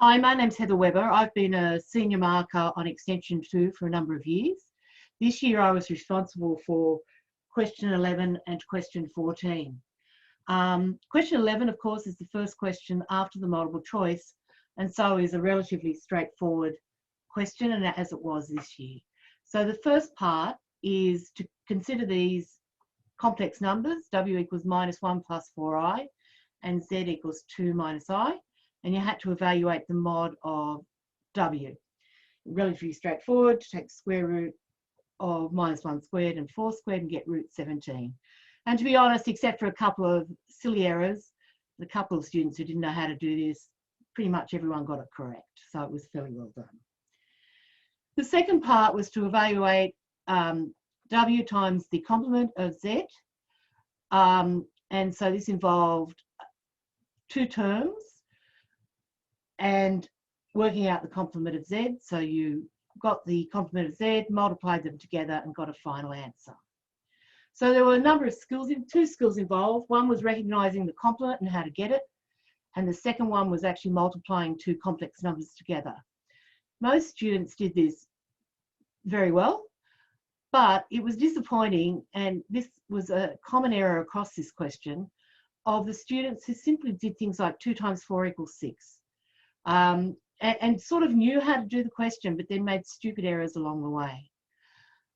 Hi, my name's Heather Webber. I've been a senior marker on Extension 2 for a number of years. This year I was responsible for question 11 and question 14. Question 11, of course, is the first question after the multiple choice, and so is a relatively straightforward question, and as it was this year. So the first part is to consider these complex numbers. W equals -1 plus 4i and z equals 2 minus i. And you had to evaluate the mod of W. Relatively straightforward, to take the square root of -1 squared and 4 squared and get root 17. And to be honest, except for a couple of silly errors, a couple of students who didn't know how to do this, pretty much everyone got it correct. So it was fairly well done. The second part was to evaluate W times the complement of Z. And so this involved two terms and working out the complement of Z. So you got the complement of Z, multiplied them together and got a final answer. So there were a number of skills, two skills involved. One was recognizing the complement and how to get it. And the second one was actually multiplying two complex numbers together. Most students did this very well, but it was disappointing, and this was a common error across this question, of the students who simply did things like 2 times 4 equals 6. And sort of knew how to do the question, but then made stupid errors along the way.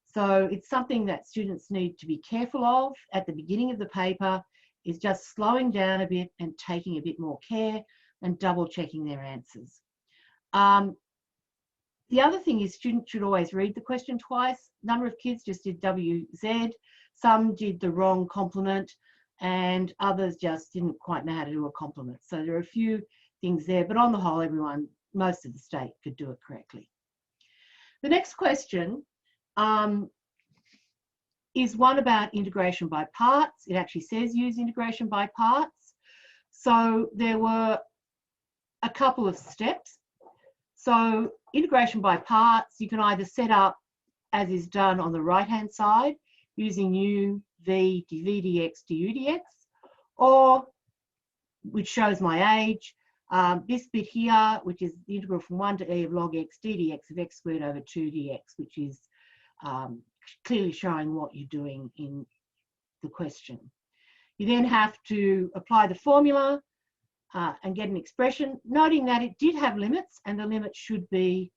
So it's something that students need to be careful of at the beginning of the paper, is just slowing down a bit and taking a bit more care and double checking their answers. The other thing is students should always read the question twice. A number of kids just did WZ, some did the wrong complement, and others just didn't quite know how to do a complement. So there are a few things there, but on the whole, most of the state could do it correctly. The next question is one about integration by parts. It actually says use integration by parts. So there were a couple of steps. So integration by parts, you can either set up as is done on the right-hand side using u, v, dv dx, du dx, or, which shows my age, this bit here, which is the integral from 1 to e of log x d dx of x squared over 2 dx, which is clearly showing what you're doing in the question. You then have to apply the formula and get an expression, noting that it did have limits and the limits should be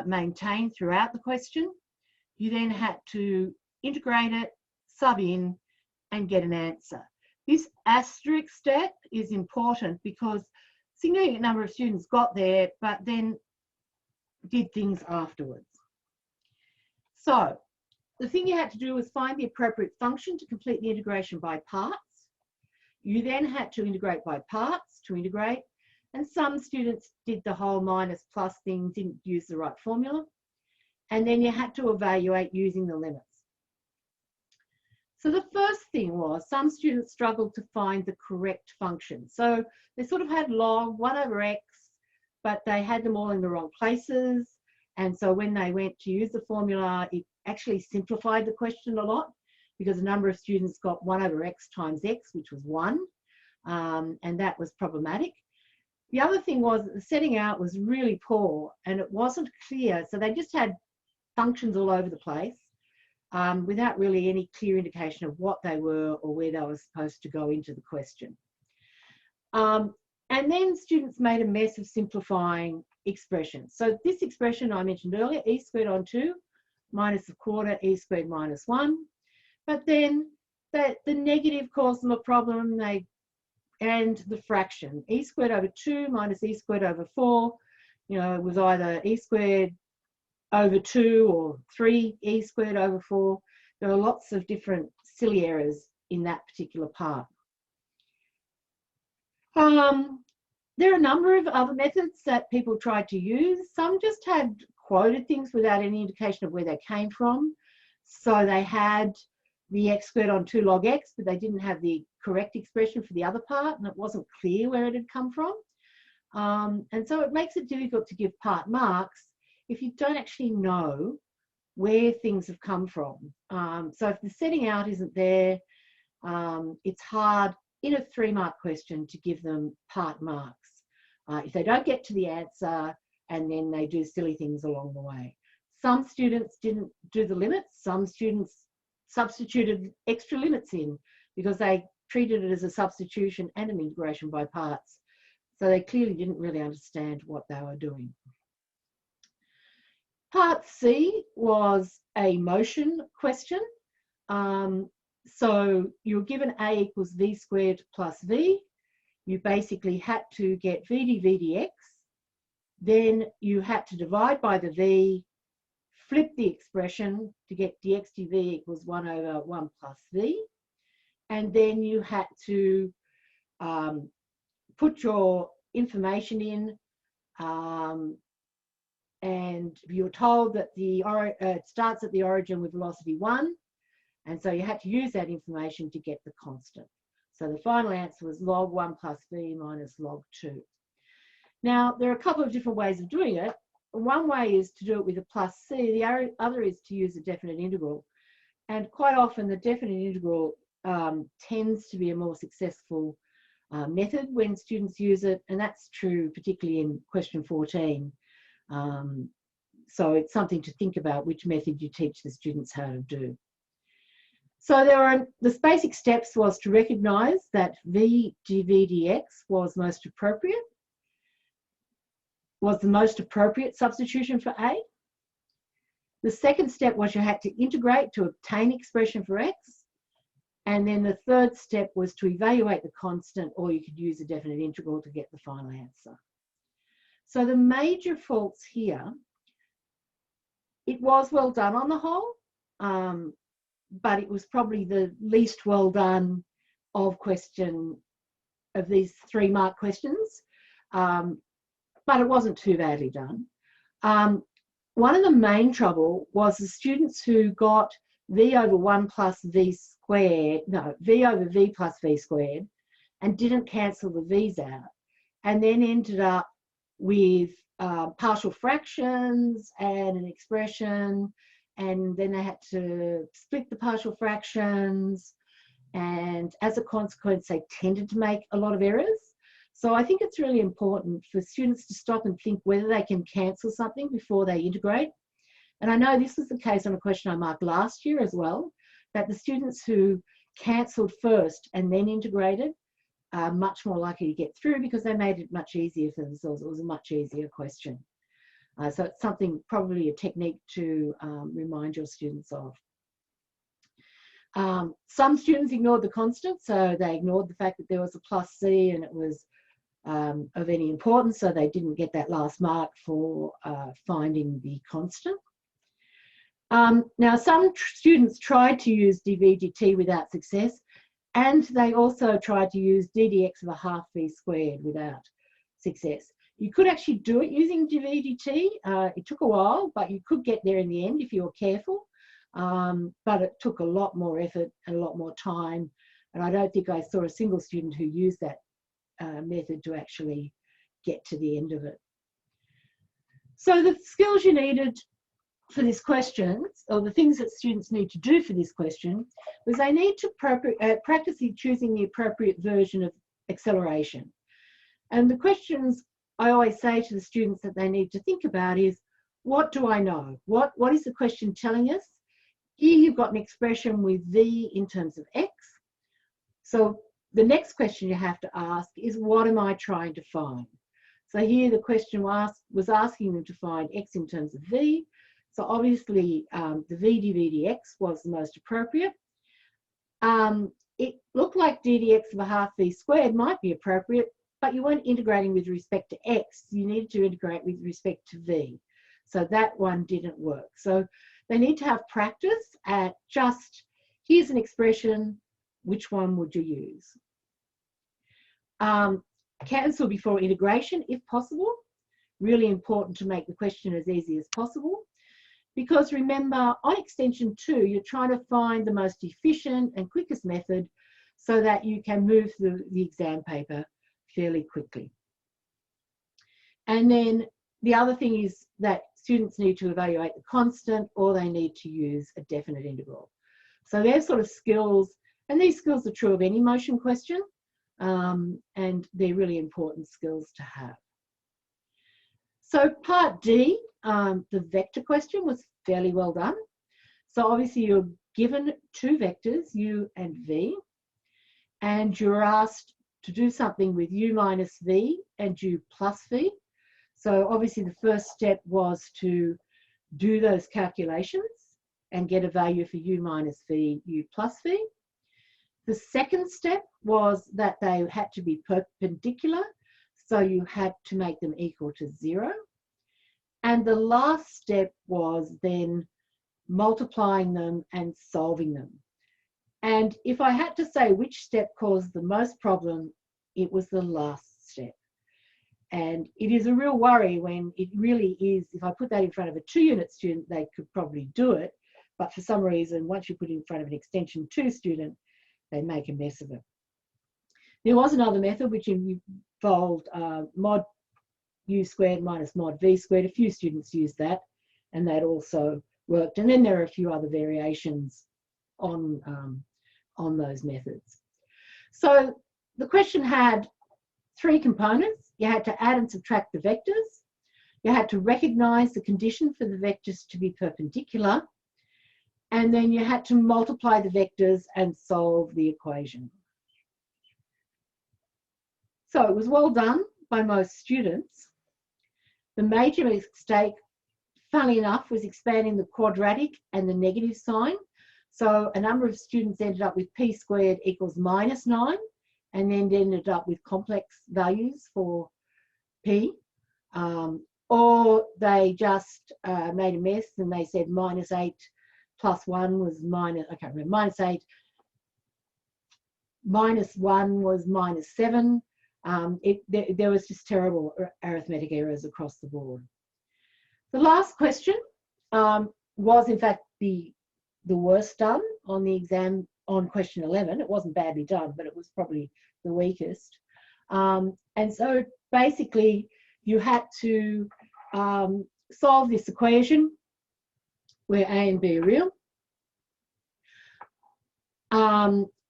maintained throughout the question. You then had to integrate it, sub in, and get an answer. This asterisk step is important because a significant number of students got there, but then did things afterwards. So the thing you had to do was find the appropriate function to complete the integration by parts. You then had to integrate by parts to integrate, and some students did the whole minus plus thing, didn't use the right formula. And then you had to evaluate using the limits. So the first thing was some students struggled to find the correct function. So they sort of had log 1 over x, but they had them all in the wrong places. And so when they went to use the formula, it actually simplified the question a lot because a number of students got 1 over x times x, which was 1, and that was problematic. The other thing was that the setting out was really poor and it wasn't clear. So they just had functions all over the place without really any clear indication of what they were or where they were supposed to go into the question. And then students made a mess of simplifying expressions. So this expression I mentioned earlier, e squared on 2 minus a quarter e squared minus 1. But then the negative caused them a problem, and the fraction. E squared over 2 minus e squared over 4, it was either e squared over 2 or 3e squared over 4. There are lots of different silly errors in that particular part. There are a number of other methods that people tried to use. Some just had quoted things without any indication of where they came from. So they had the x squared on 2 log x, but they didn't have the correct expression for the other part, and it wasn't clear where it had come from. And so it makes it difficult to give part marks if you don't actually know where things have come from. So if the setting out isn't there, it's hard in a 3-mark question to give them part marks. if they don't get to the answer, and then they do silly things along the way. Some students didn't do the limits. Some students substituted extra limits in because they treated it as a substitution and an integration by parts. So they clearly didn't really understand what they were doing. Part C was a motion question. So you're given A equals V squared plus V. You basically had to get V dx. Then you had to divide by the V, flip the expression to get dx dv equals 1 over 1 plus V. And then you had to put your information in, and you're told that it starts at the origin with velocity 1, and so you had to use that information to get the constant. So the final answer was log 1 plus V minus log 2. Now, there are a couple of different ways of doing it. One way is to do it with a plus C, the other is to use a definite integral. And quite often the definite integral tends to be a more successful method when students use it, and that's true particularly in question 14. So it's something to think about which method you teach the students how to do. So the basic steps was to recognise that V dv dx was the most appropriate substitution for A. The second step was you had to integrate to obtain expression for X. And then the third step was to evaluate the constant, or you could use a definite integral to get the final answer. So the major faults here, it was well done on the whole, but it was probably the least well done of these 3-mark questions, but it wasn't too badly done. One of the main trouble was the students who got V over 1 plus V squared, no, V over V plus V squared, and didn't cancel the V's out, and then ended up with partial fractions and an expression, and then they had to split the partial fractions, and as a consequence they tended to make a lot of errors. So I think it's really important for students to stop and think whether they can cancel something before they integrate. And I know this was the case on a question I marked last year as well, that the students who cancelled first and then integrated are much more likely to get through because they made it much easier for themselves. It was a much easier question. So it's something, probably a technique to remind your students of. Some students ignored the constant, so they ignored the fact that there was a plus C and it was of any importance, so they didn't get that last mark for finding the constant. Now, some students tried to use dv dt without success, and they also tried to use ddx of a half v squared without success. You could actually do it using dv dt. It took a while, but you could get there in the end if you were careful. But it took a lot more effort and a lot more time, and I don't think I saw a single student who used that method to actually get to the end of it. So the skills you needed for this question, or the things that students need to do for this question, was they need to practice choosing the appropriate version of acceleration. And the questions I always say to the students that they need to think about is, what do I know? What is the question telling us? Here you've got an expression with V in terms of X. So the next question you have to ask is, what am I trying to find? So here the question was asking them to find X in terms of V. So obviously the V dv dx was the most appropriate. It looked like ddx of a half V squared might be appropriate, but you weren't integrating with respect to X. You needed to integrate with respect to V. So that one didn't work. So they need to have practice at just, here's an expression, which one would you use? Cancel before integration, if possible. Really important to make the question as easy as possible. Because remember, on extension 2, you're trying to find the most efficient and quickest method so that you can move through the exam paper fairly quickly. And then the other thing is that students need to evaluate the constant, or they need to use a definite integral. So they're sort of skills, and these skills are true of any motion question, and they're really important skills to have. So part D, the vector question was fairly well done. So obviously you're given two vectors, u and v, and you're asked to do something with u minus v and u plus v. So obviously the first step was to do those calculations and get a value for u minus v, u plus v. The second step was that they had to be perpendicular, so you had to make them equal to 0. And the last step was then multiplying them and solving them. And if I had to say which step caused the most problem, it was the last step. And it is a real worry when it really is, if I put that in front of a 2-unit student, they could probably do it. But for some reason, once you put it in front of an Extension 2 student, they make a mess of it. There was another method which involved mod u squared minus mod v squared. A few students used that, and that also worked. And then there are a few other variations on those methods. So the question had 3 components. You had to add and subtract the vectors. You had to recognize the condition for the vectors to be perpendicular. And then you had to multiply the vectors and solve the equation. So it was well done by most students. The major mistake, funnily enough, was expanding the quadratic and the negative sign. So a number of students ended up with p squared equals minus 9, and then ended up with complex values for p. Or they just made a mess and they said minus 8 plus 1 was minus, I can't remember, minus 8, minus 1 was minus 7. There was just terrible arithmetic errors across the board. The last question was in fact the worst done on the exam on question 11. It wasn't badly done, but it was probably the weakest. And so basically you had to solve this equation where a and b are real,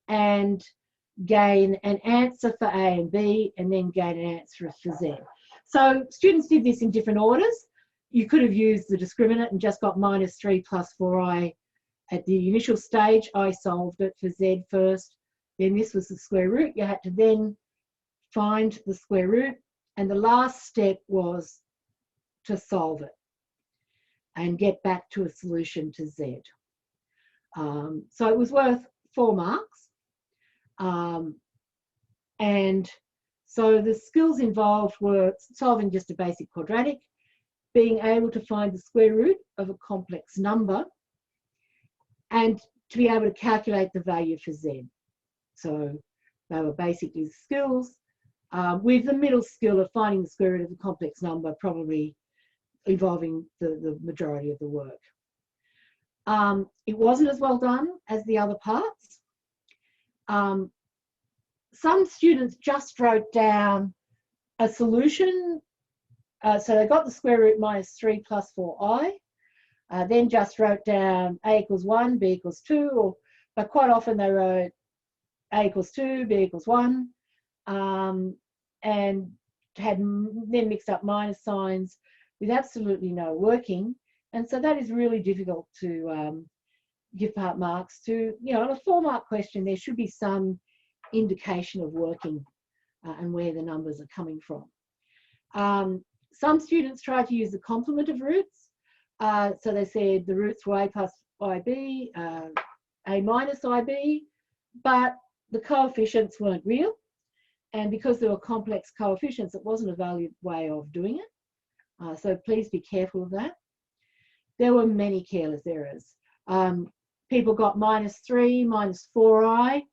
and gain an answer for a and b, and then gain an answer for z. So students did this in different orders. You could have used the discriminant and just got minus 3 plus 4i at the initial stage. I solved it for z first, then this was the square root. You had to then find the square root, and the last step was to solve it and get back to a solution to z. So it was worth 4 marks. And so the skills involved were solving just a basic quadratic, being able to find the square root of a complex number, and to be able to calculate the value for z. So they were basically the skills, with the middle skill of finding the square root of a complex number probably involving the majority of the work. It wasn't as well done as the other parts. Some students just wrote down a solution. So they got the square root minus 3 plus 4i, then just wrote down a equals 1, b equals 2, but quite often they wrote a equals 2, b equals 1, and had then mixed up minus signs with absolutely no working. And so that is really difficult to give part marks to. You know, on a 4-mark question, there should be some indication of working and where the numbers are coming from. Some students tried to use the complement of roots. So they said the roots were a plus ib, a minus ib, but the coefficients weren't real. And because there were complex coefficients, it wasn't a valid way of doing it. So please be careful of that. There were many careless errors. People got minus 3, minus 4i,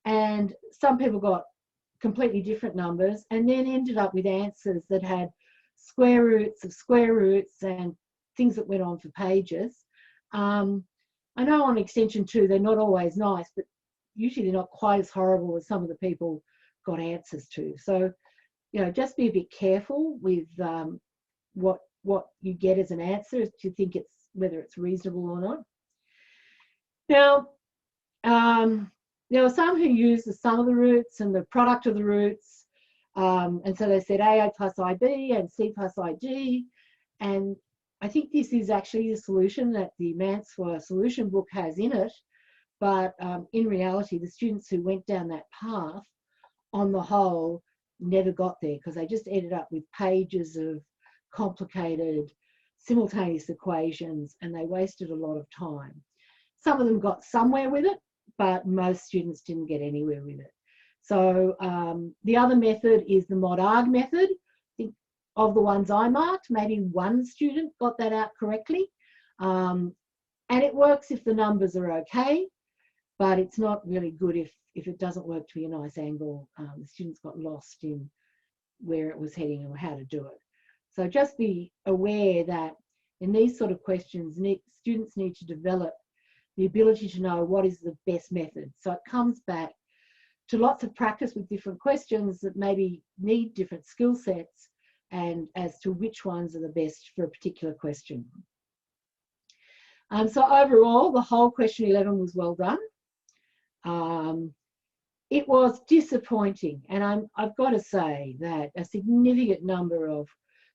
and some people got completely different numbers and then ended up with answers that had square roots of square roots and things that went on for pages. I know on Extension 2 they're not always nice, but usually they're not quite as horrible as some of the people got answers to. So, you know, just be a bit careful with what you get as an answer to think it's whether it's reasonable or not. Now, there were some who used the sum of the roots and the product of the roots. And so they said AA plus IB and C plus IG. And I think this is actually the solution that the Manswer solution book has in it. But in reality, the students who went down that path, on the whole, never got there because they just ended up with pages of complicated simultaneous equations and they wasted a lot of time. Some of them got somewhere with it, but most students didn't get anywhere with it. So the other method is the mod-arg method. I think of the ones I marked, maybe one student got that out correctly. And it works if the numbers are okay, but it's not really good if it doesn't work to be a nice angle. The students got lost in where it was heading and how to do it. So just be aware that in these sort of questions, students need to develop the ability to know what is the best method. So it comes back to lots of practice with different questions that maybe need different skill sets and as to which ones are the best for a particular question. So overall, the whole question 11 was well done. It was disappointing, and I've got to say that a significant number of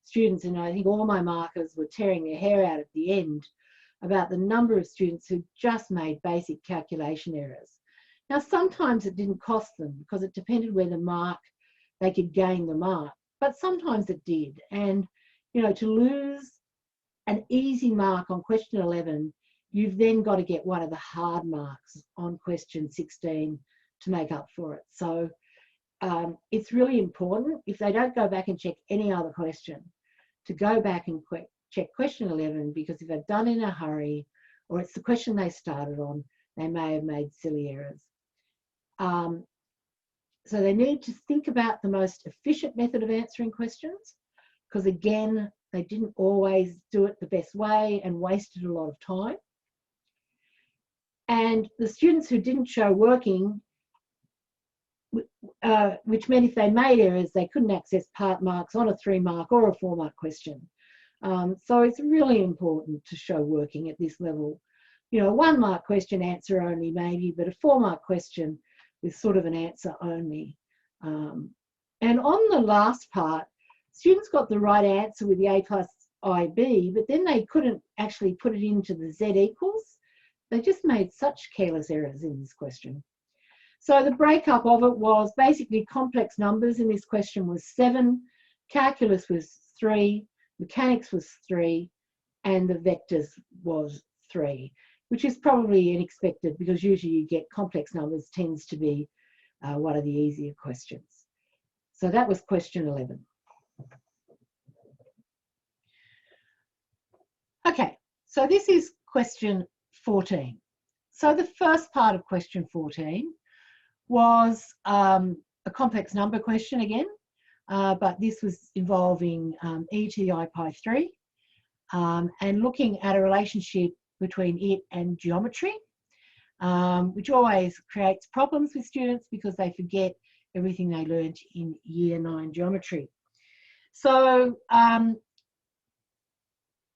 students, and I think all my markers were tearing their hair out at the end about the number of students who just made basic calculation errors. Now, sometimes it didn't cost them because it depended where the mark, they could gain the mark, but sometimes it did. And, you know, to lose an easy mark on question 11, you've then got to get one of the hard marks on question 16 to make up for it. So it's really important, if they don't go back and check any other question, to go back and check question 11, because if they've done it in a hurry or it's the question they started on, they may have made silly errors. So they need to think about the most efficient method of answering questions, because again, they didn't always do it the best way and wasted a lot of time. And the students who didn't show working, which meant if they made errors, they couldn't access part marks on a 3-mark or a 4-mark question. So it's really important to show working at this level. You know, a 1-mark question, answer only maybe, but a 4-mark question with sort of an answer only. And on the last part, students got the right answer with the A plus IB, but then they couldn't actually put it into the Z equals. They just made such careless errors in this question. So the breakup of it was basically complex numbers in this question was 7, calculus was 3, mechanics was 3, and the vectors was 3, which is probably unexpected because usually you get complex numbers tends to be one of the easier questions. So that was question 11. Okay, so this is question 14. So the first part of question 14 was a complex number question again, but this was involving ETI-Pi3 and looking at a relationship between it and geometry, which always creates problems with students because they forget everything they learned in Year 9 geometry. So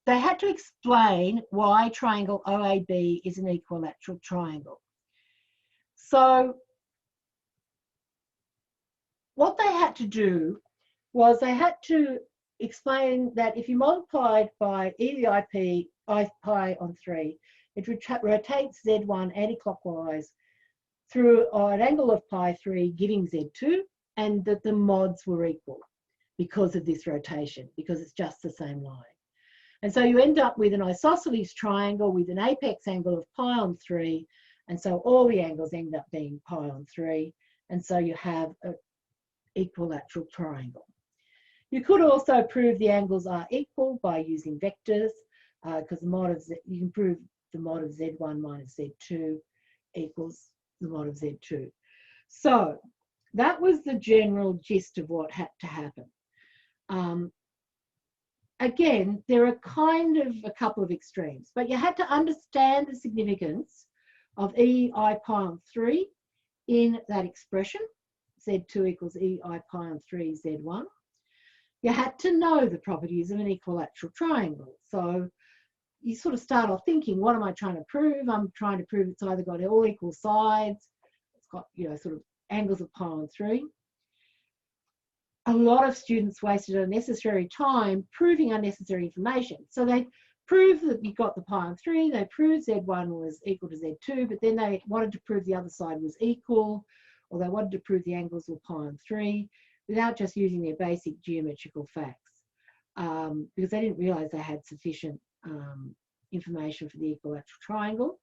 they had to explain why triangle OAB is an equilateral triangle. So what they had to do was they had to explain that if you multiplied by EVIP pi on 3, it rotates Z1 anti-clockwise through an angle of pi3 giving Z2, and that the mods were equal because of this rotation, because it's just the same line. And so you end up with an isosceles triangle with an apex angle of pi on 3, and so all the angles end up being pi on 3, and so you have an equilateral triangle. You could also prove the angles are equal by using vectors, because the mod of Z, you can prove the mod of Z1 minus Z2 equals the mod of Z2. So that was the general gist of what had to happen. Again, there are kind of a couple of extremes, but you had to understand the significance of EI pi on 3 in that expression, Z2 equals EI pi on 3 Z1. You had to know the properties of an equilateral triangle. So you sort of start off thinking, what am I trying to prove? I'm trying to prove it's either got all equal sides, it's got, you know, sort of angles of pi on 3. a lot of students wasted unnecessary time proving unnecessary information. So they proved that you got the pi on 3, they proved Z1 was equal to Z2, but then they wanted to prove the other side was equal, or they wanted to prove the angles were pi on 3 without just using their basic geometrical facts, because they didn't realise they had sufficient information for the equilateral triangle.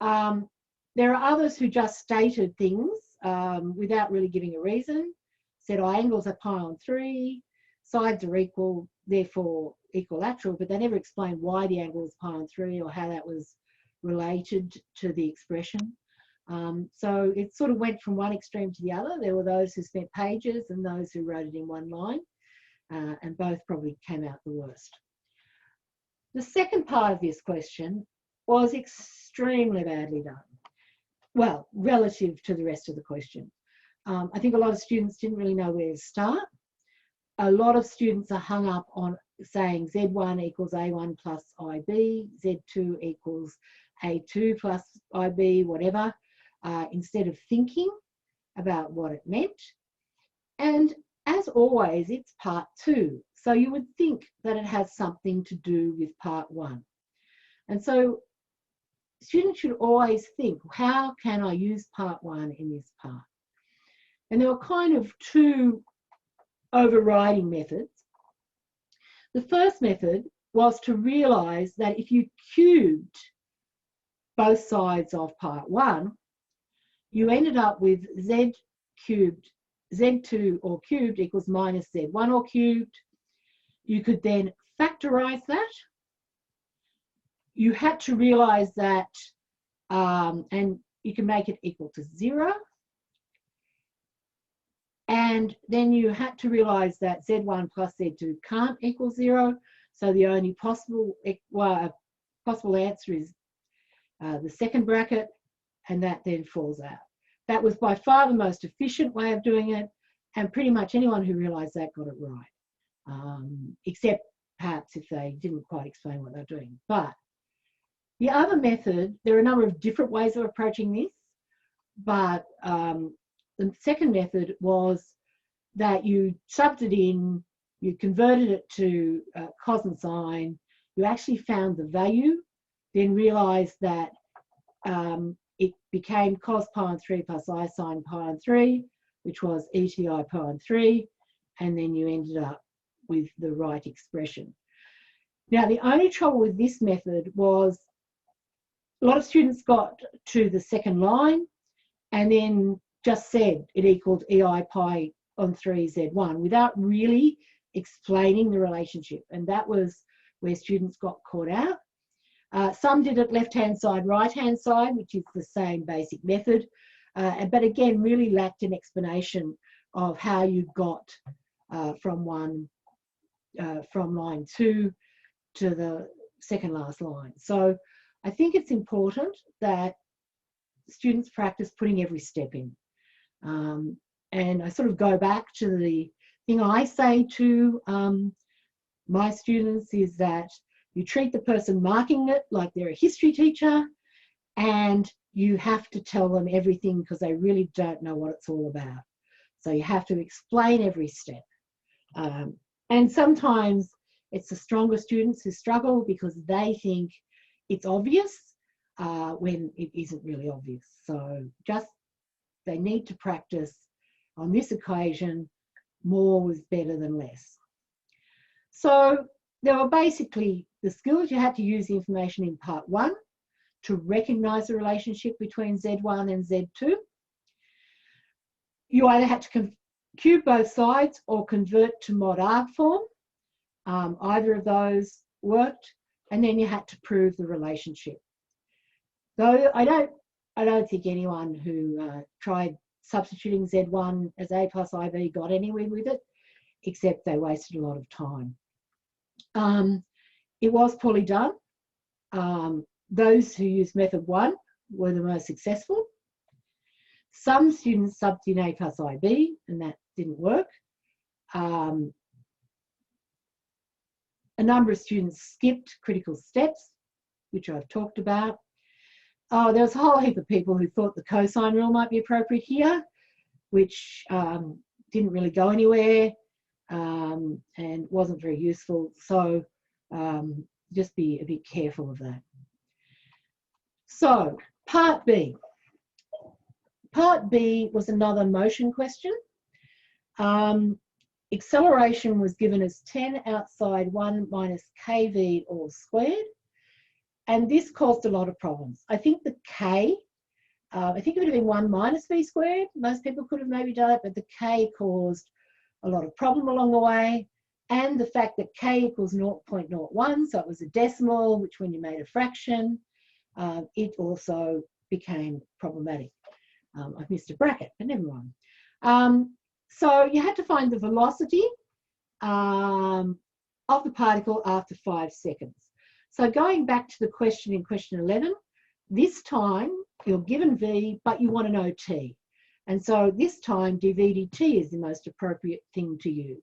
There are others who just stated things without really giving a reason, said, oh, angles are pi on 3, sides are equal, therefore equilateral, but they never explained why the angle was pi on 3 or how that was related to the expression. So it sort of went from one extreme to the other. There were those who spent pages and those who wrote it in one line, and both probably came out the worst. The second part of this question was extremely badly done. Well, relative to the rest of the question. I think a lot of students didn't really know where to start. A lot of students are hung up on saying Z1 equals A1 plus IB, Z2 equals A2 plus IB, whatever, instead of thinking about what it meant. And as always, it's part 2. So you would think that it has something to do with part 1. And so students should always think, how can I use part 1 in this part? And there were kind of 2 overriding methods. The first method was to realise that if you cubed both sides of part 1, you ended up with Z cubed, Z2 all cubed equals minus Z1 all cubed. You could then factorise that. You had to realise that, and you can make it equal to 0. And then you had to realise that Z1 plus Z2 can't equal 0. So the only possible answer is the second bracket, and that then falls out. That was by far the most efficient way of doing it, and pretty much anyone who realised that got it right, except perhaps if they didn't quite explain what they're doing. But the other method, there are a number of different ways of approaching this, but the second method was that you subbed it in, you converted it to cos and sine, you actually found the value, then realised that it became cos pi on 3 plus I sine pi on 3, which was e to the I pi on 3, and then you ended up with the right expression. Now, the only trouble with this method was a lot of students got to the second line and then just said it equaled ei pi on 3 Z1 without really explaining the relationship, and that was where students got caught out. Some did it left-hand side, right-hand side, which is the same basic method, but again really lacked an explanation of how you got from line 2 to the second last line. So I think it's important that students practice putting every step in. And I sort of go back to the thing I say to my students is that you treat the person marking it like they're a history teacher, and you have to tell them everything because they really don't know what it's all about. So you have to explain every step. And sometimes it's the stronger students who struggle because they think it's obvious when it isn't really obvious. So just they need to practice on this occasion. More was better than less. So there were basically the skills. You had to use the information in part 1 to recognise the relationship between Z1 and Z2. You either had to cube both sides or convert to mod arg form. Either of those worked, and then you had to prove the relationship. Though I don't think anyone who tried substituting Z1 as A plus IB got anywhere with it, except they wasted a lot of time. It was poorly done. Those who used method 1 were the most successful. Some students subbed in A plus IB, and that didn't work. A number of students skipped critical steps, which I've talked about. There was a whole heap of people who thought the cosine rule might be appropriate here, which didn't really go anywhere and wasn't very useful. So just be a bit careful of that. So part B. Part B was another motion question. Acceleration was given as 10 outside 1 minus kv all squared. And this caused a lot of problems. I think the k, I think it would have been 1 minus v squared. Most people could have maybe done it, but the k caused a lot of problem along the way. And the fact that k equals 0.01, so it was a decimal, which when you made a fraction, it also became problematic. I've missed a bracket, but never mind. So you had to find the velocity of the particle after 5 seconds. So going back to the question in question 11, this time you're given v, but you want to know t. And so this time dv dt is the most appropriate thing to use.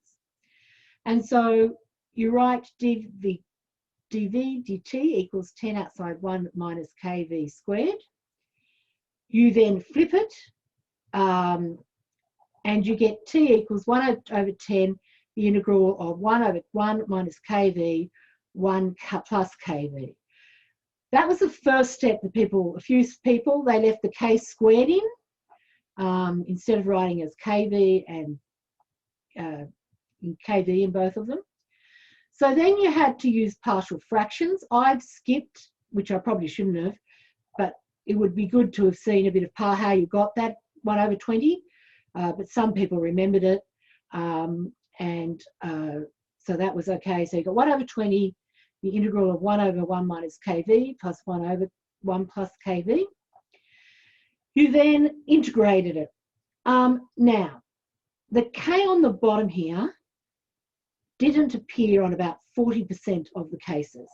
And so you write dv dt equals 10 outside 1 minus kv squared. You then flip it, and you get t equals 1 over 10, the integral of 1 over 1 minus kv, 1 plus kv. That was the first step that a few people, they left the k squared in instead of writing as kv and kv in both of them. So then you had to use partial fractions. I've skipped, which I probably shouldn't have, but it would be good to have seen a bit of how you got that 1 over 20. But some people remembered it, so that was okay. So you got 1 over 20, the integral of 1 over 1 minus kv plus 1 over 1 plus kv. You then integrated it. Now, the k on the bottom here didn't appear on about 40% of the cases.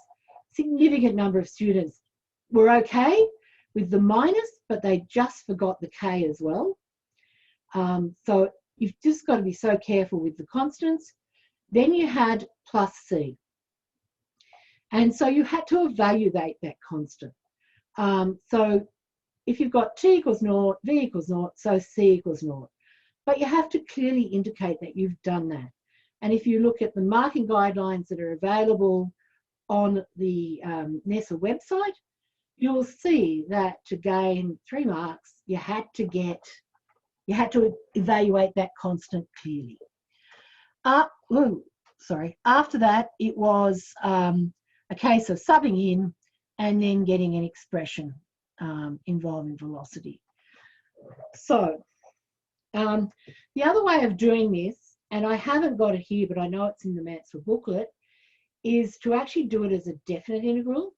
Significant number of students were okay with the minus, but they just forgot the k as well. So you've just got to be so careful with the constants. Then you had plus c. And so you had to evaluate that constant. So if you've got t equals 0, v equals 0, so c equals 0. But you have to clearly indicate that you've done that. And if you look at the marking guidelines that are available on the NESA website, you'll see that to gain 3 marks, you had to evaluate that constant clearly. After that, it was a case of subbing in and then getting an expression involving velocity. So the other way of doing this, and I haven't got it here, but I know it's in the Mansfield booklet, is to actually do it as a definite integral.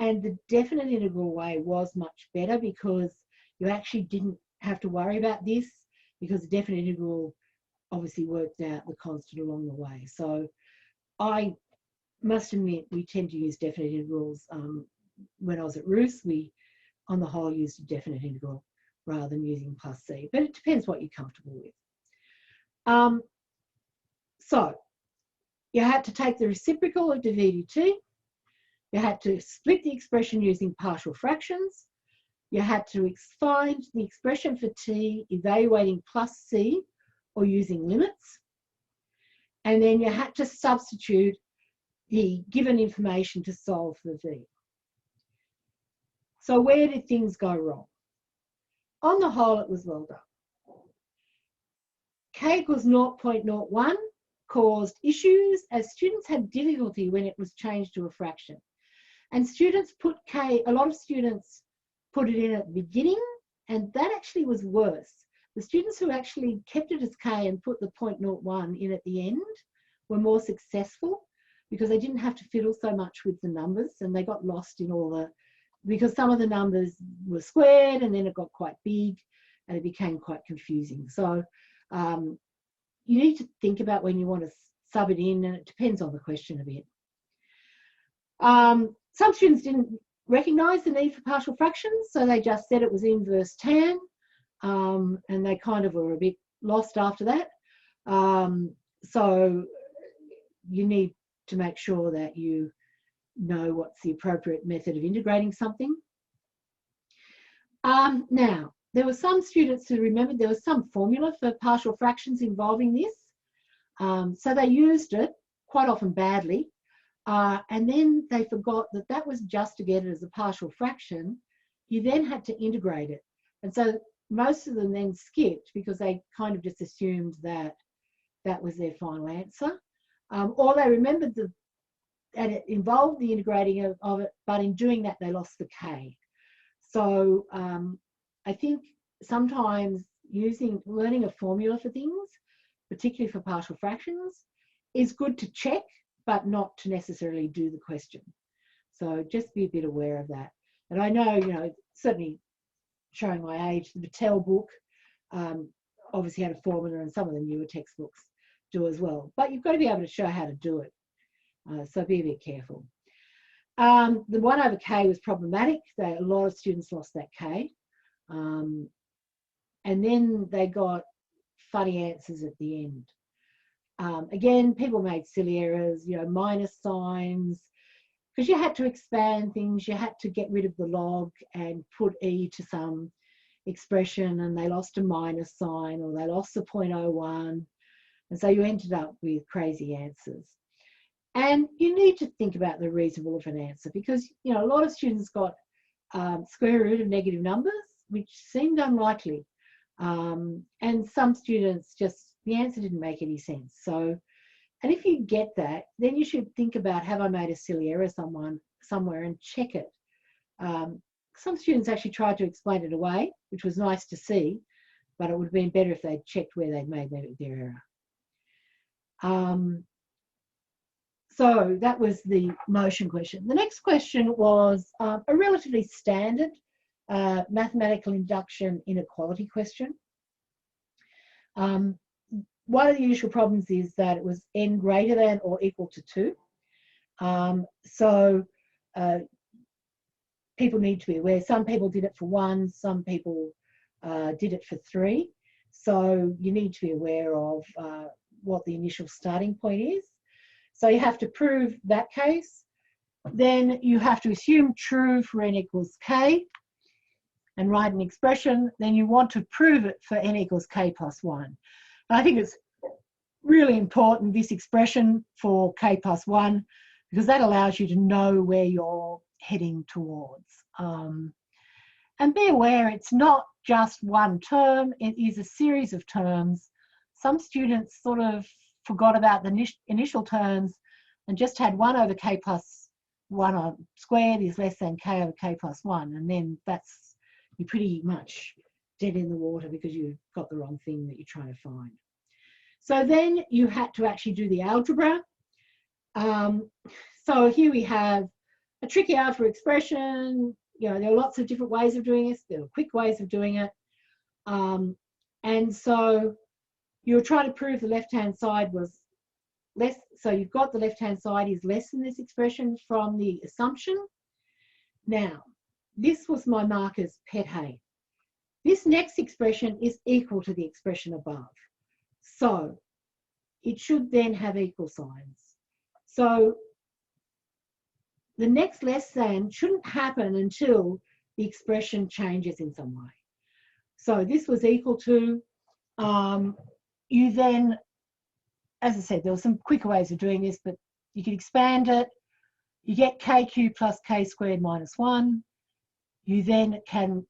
And the definite integral way was much better because you actually didn't have to worry about this, because the definite integral obviously worked out the constant along the way. So I must admit we tend to use definite integrals. When I was at Roos, we on the whole used a definite integral rather than using plus c, but it depends what you're comfortable with. So you had to take the reciprocal of dv dt. You had to split the expression using partial fractions. You had to find the expression for t evaluating plus c or using limits. And then you had to substitute the given information to solve for v. So where did things go wrong? On the whole, it was well done. K equals 0.01 caused issues as students had difficulty when it was changed to a fraction. And students put k, a lot of students put it in at the beginning, and that actually was worse. The students who actually kept it as k and put the 0.01 in at the end were more successful because they didn't have to fiddle so much with the numbers, and they got lost in all the, because some of the numbers were squared and then it got quite big and it became quite confusing. So you need to think about when you want to sub it in, and it depends on the question a bit. Some students didn't recognise the need for partial fractions, so they just said it was inverse tan, and they kind of were a bit lost after that. So you need to make sure that you know what's the appropriate method of integrating something. Now, there were some students who remembered there was some formula for partial fractions involving this. So they used it, quite often badly, and then they forgot that that was just to get it as a partial fraction. You then had to integrate it. And so most of them then skipped because they kind of just assumed that that was their final answer. Or they remembered that it involved the integrating of it, but in doing that, they lost the K. So I think sometimes learning a formula for things, particularly for partial fractions, is good to check, but not to necessarily do the question. So just be a bit aware of that. And I know, you know, certainly showing my age, the Patel book obviously had a formula, and some of the newer textbooks do as well. But you've got to be able to show how to do it. So be a bit careful. The 1/k was problematic. A lot of students lost that K. And then they got funny answers at the end. Again, people made silly errors, you know, minus signs, because you had to expand things. You had to get rid of the log and put e to some expression, and they lost a minus sign, or they lost the 0.01. And so you ended up with crazy answers. And you need to think about the reasonable of an answer, because, you know, a lot of students got square root of negative numbers, which seemed unlikely. And some students just, the answer didn't make any sense. So, and if you get that, then you should think about, have I made a silly error somewhere, and check it. Some students actually tried to explain it away, which was nice to see, but it would have been better if they'd checked where they'd made their error. So that was the motion question. The next question was a relatively standard mathematical induction inequality question. One of the usual problems is that it was n greater than or equal to 2. So people need to be aware. Some people did it for 1, some people did it for 3. So you need to be aware of what the initial starting point is. So you have to prove that case. Then you have to assume true for n equals k and write an expression. Then you want to prove it for n equals k plus 1. And I think it's really important, this expression for k plus 1, because that allows you to know where you're heading towards. And be aware, it's not just one term, it is a series of terms. Some students sort of forgot about the initial terms and just had 1 over k plus 1 squared is less than k over k plus 1. And then that's, you're pretty much dead in the water because you've got the wrong thing that you're trying to find. So then you had to actually do the algebra. So here we have a tricky algebra expression. You know, there are lots of different ways of doing this. There are quick ways of doing it. And so you're trying to prove the left-hand side was less. So you've got the left-hand side is less than this expression from the assumption. Now, this was my marker's pet hate. This next expression is equal to the expression above. So it should then have equal signs. So the next less than shouldn't happen until the expression changes in some way. So this was equal to, you then, as I said, there were some quicker ways of doing this, but you can expand it. You get kq plus k squared minus 1. You then can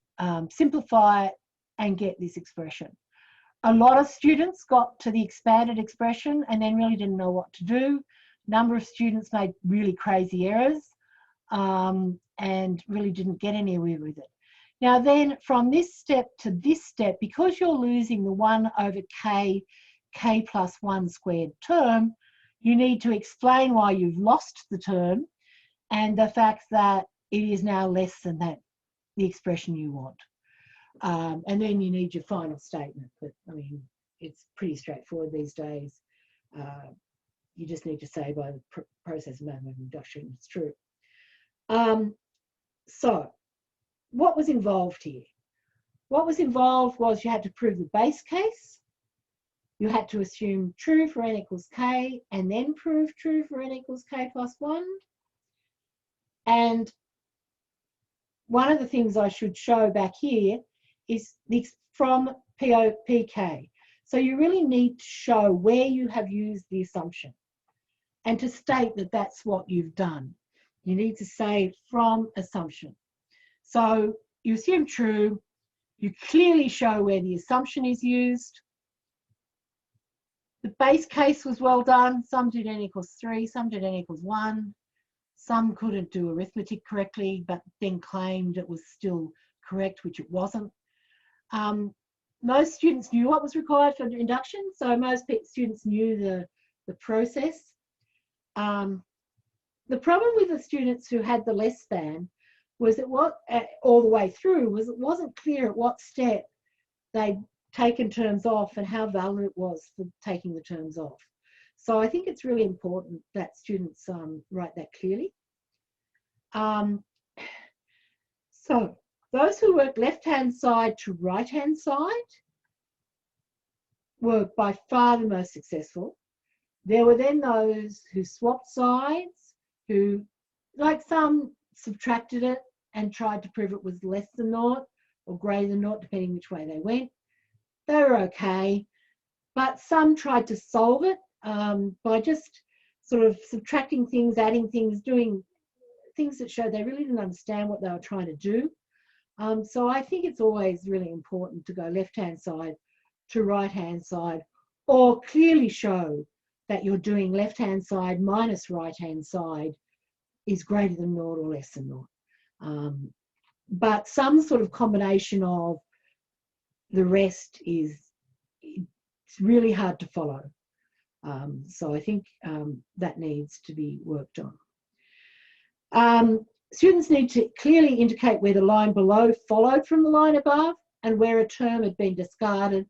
simplify it and get this expression. A lot of students got to the expanded expression and then really didn't know what to do. A number of students made really crazy errors and really didn't get anywhere with it. Now then, from this step to this step, because you're losing the 1 over k plus 1 squared term, you need to explain why you've lost the term and the fact that it is now less than that, the expression you want. And then you need your final statement. But I mean, it's pretty straightforward these days. You just need to say by the process of mathematical induction it's true. So what was involved here? What was involved was you had to prove the base case. You had to assume true for n equals k and then prove true for n equals k plus 1. And one of the things I should show back here is from POPK. So you really need to show where you have used the assumption and to state that that's what you've done. You need to say from assumption. So you assume true, you clearly show where the assumption is used. The base case was well done. Some did n equals 3, some did n equals 1. Some couldn't do arithmetic correctly, but then claimed it was still correct, which it wasn't. Most students knew what was required for induction, so most students knew the process. The problem with the students who had the less than was that all the way through was it wasn't clear at what step they'd taken terms off and how valid it was for taking the terms off. So I think it's really important that students write that clearly. So those who worked left-hand side to right-hand side were by far the most successful. There were then those who swapped sides, who, like some, subtracted it and tried to prove it was less than naught or greater than naught, depending which way they went. They were okay, but some tried to solve it by just sort of subtracting things, adding things, doing things that showed they really didn't understand what they were trying to do. So I think it's always really important to go left-hand side to right-hand side, or clearly show that you're doing left-hand side minus right-hand side is greater than naught or less than naught. But some sort of combination of the rest it's really hard to follow. So I think that needs to be worked on. Students need to clearly indicate where the line below followed from the line above and where a term had been discarded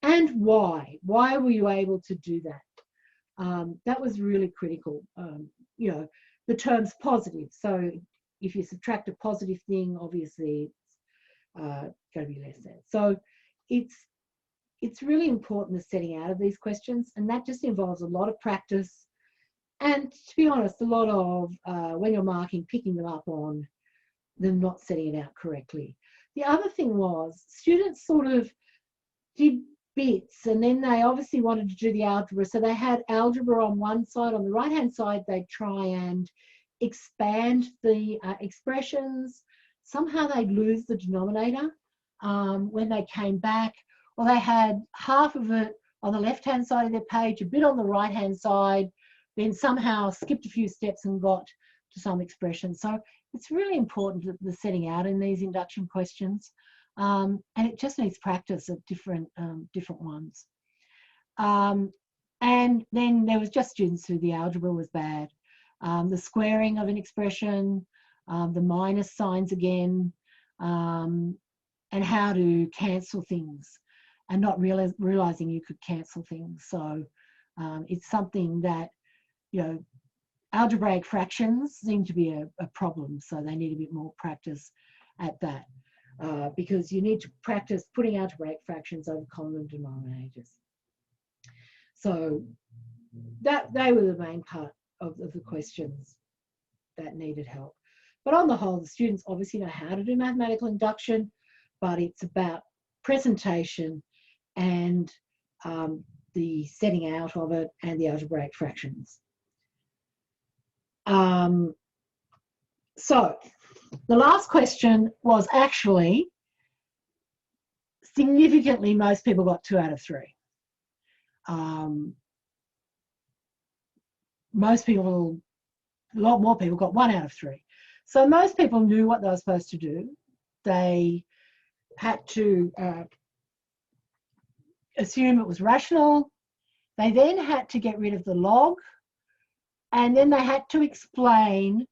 and why. Why were you able to do that? That was really critical. You know, the term's positive. So if you subtract a positive thing, obviously it's going to be less than. So it's really important the setting out of these questions, and that just involves a lot of practice. And to be honest, a lot of, when you're marking, picking them up on them not setting it out correctly. The other thing was students sort of did bits and then they obviously wanted to do the algebra. So they had algebra on one side. On the right-hand side, they'd try and expand the expressions. Somehow they'd lose the denominator when they came back. Or they had half of it on the left-hand side of their page, a bit on the right-hand side, then somehow skipped a few steps and got to some expression. So it's really important the setting out in these induction questions, and it just needs practice of different ones. And then there was just students who the algebra was bad. The squaring of an expression, the minus signs again, and how to cancel things and not realizing you could cancel things. So it's something that, you know, algebraic fractions seem to be a problem, so they need a bit more practice at that, because you need to practice putting algebraic fractions over common denominators. So they were the main part of the questions that needed help. But on the whole, the students obviously know how to do mathematical induction, but it's about presentation and the setting out of it and the algebraic fractions. So the last question was actually significantly, most people got 2 out of 3. Most people, a lot more people got 1 out of 3. So most people knew what they were supposed to do. They had to assume it was rational. They then had to get rid of the log, and then they had to explain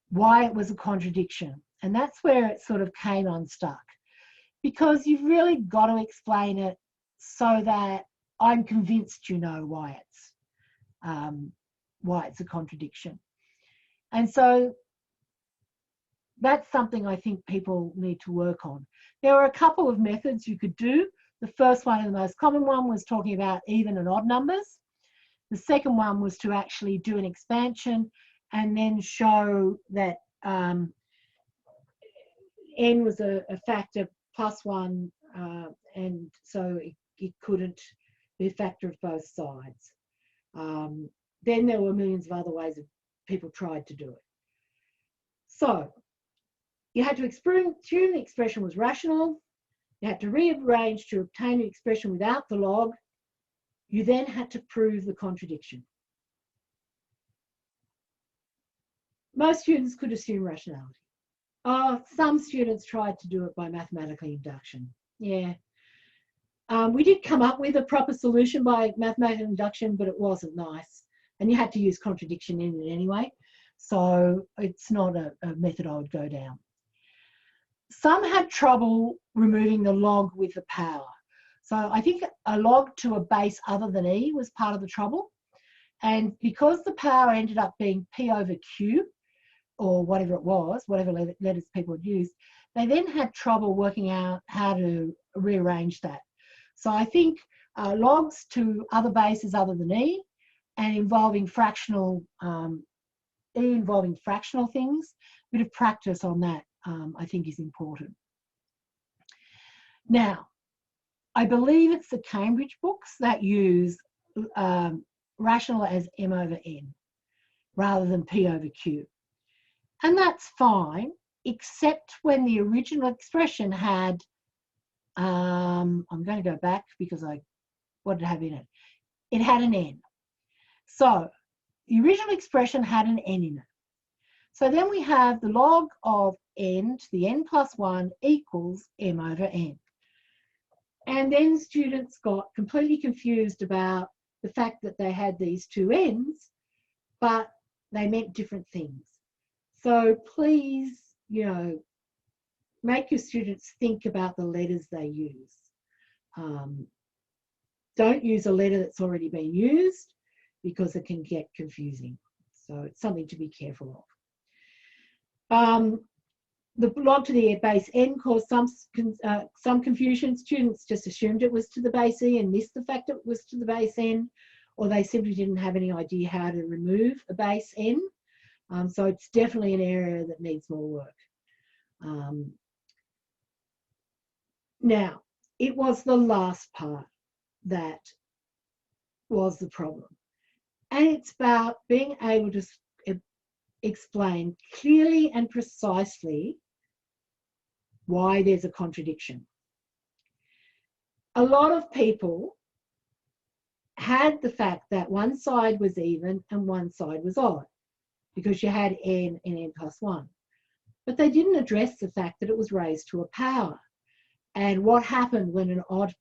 why it was a contradiction. And that's where it sort of came unstuck, because you've really got to explain it so that I'm convinced you know why it's a contradiction. And so that's something I think people need to work on. There were a couple of methods you could do. The first one, and the most common one, was talking about even and odd numbers. The second one was to actually do an expansion and then show that n was a factor +1, and so it couldn't be a factor of both sides. Then there were millions of other ways that people tried to do it. So you had to assume the expression was rational. You had to rearrange to obtain an expression without the log. You then had to prove the contradiction. Most students could assume rationality. Some students tried to do it by mathematical induction. Yeah. We did come up with a proper solution by mathematical induction, but it wasn't nice. And you had to use contradiction in it anyway. So it's not a method I would go down. Some had trouble removing the log with the power. So I think a log to a base other than E was part of the trouble. And because the power ended up being P over Q, or whatever it was, whatever letters people had used, they then had trouble working out how to rearrange that. So I think logs to other bases other than E, and involving fractional, E involving fractional things, a bit of practice on that I think is important. Now, I believe it's the Cambridge books that use rational as M over N rather than P over Q. And that's fine, except when the original expression had, I'm going to go back because what did it have in it? It had an N. So the original expression had an N in it. So then we have the log of N to the N plus 1 equals M over N. And then students got completely confused about the fact that they had these two N's, but they meant different things. So please, make your students think about the letters they use. Don't use a letter that's already been used because it can get confusing. So it's something to be careful of. The log to the base N caused some confusion. Students just assumed it was to the base E and missed the fact it was to the base N, or they simply didn't have any idea how to remove a base N. So it's definitely an area that needs more work. Now, it was the last part that was the problem. And it's about being able to explain clearly and precisely why there's a contradiction. A lot of people had the fact that one side was even and one side was odd, because you had N and N plus 1. But they didn't address the fact that it was raised to a power and what happened when an odd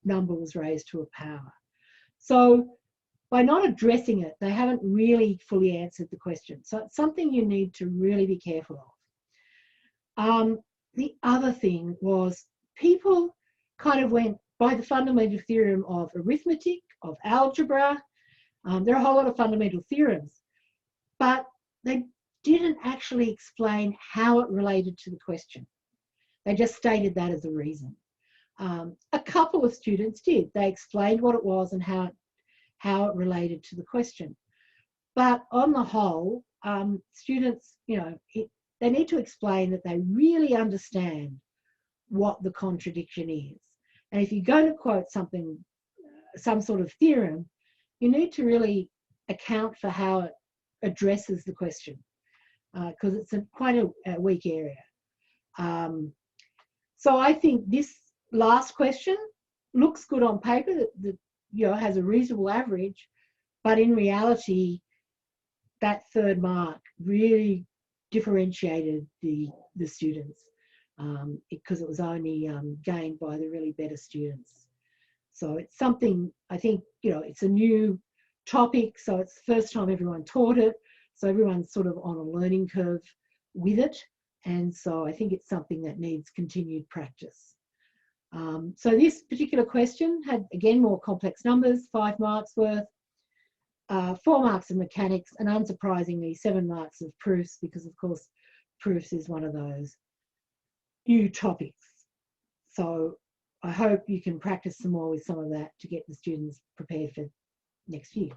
number was raised to a power. So by not addressing it, they haven't really fully answered the question. So it's something you need to really be careful of. The other thing was people kind of went by the fundamental theorem of arithmetic, of algebra. There are a whole lot of fundamental theorems, but they didn't actually explain how it related to the question. They just stated that as a reason. A couple of students did. They explained what it was and how it related to the question. But on the whole, students, they need to explain that they really understand what the contradiction is. And if you're going to quote something, some sort of theorem, you need to really account for how it addresses the question, because it's quite a weak area. So I think this last question looks good on paper, that has a reasonable average, but in reality, that third mark really differentiated the students, because it was only gained by the really better students. So it's something, I think, it's a new topic, so it's the first time everyone taught it, so everyone's sort of on a learning curve with it, and so I think it's something that needs continued practice. So this particular question had, again, more complex numbers, 5 marks worth, 4 marks of mechanics, and unsurprisingly 7 marks of proofs, because of course proofs is one of those new topics. So I hope you can practice some more with some of that to get the students prepared for next year.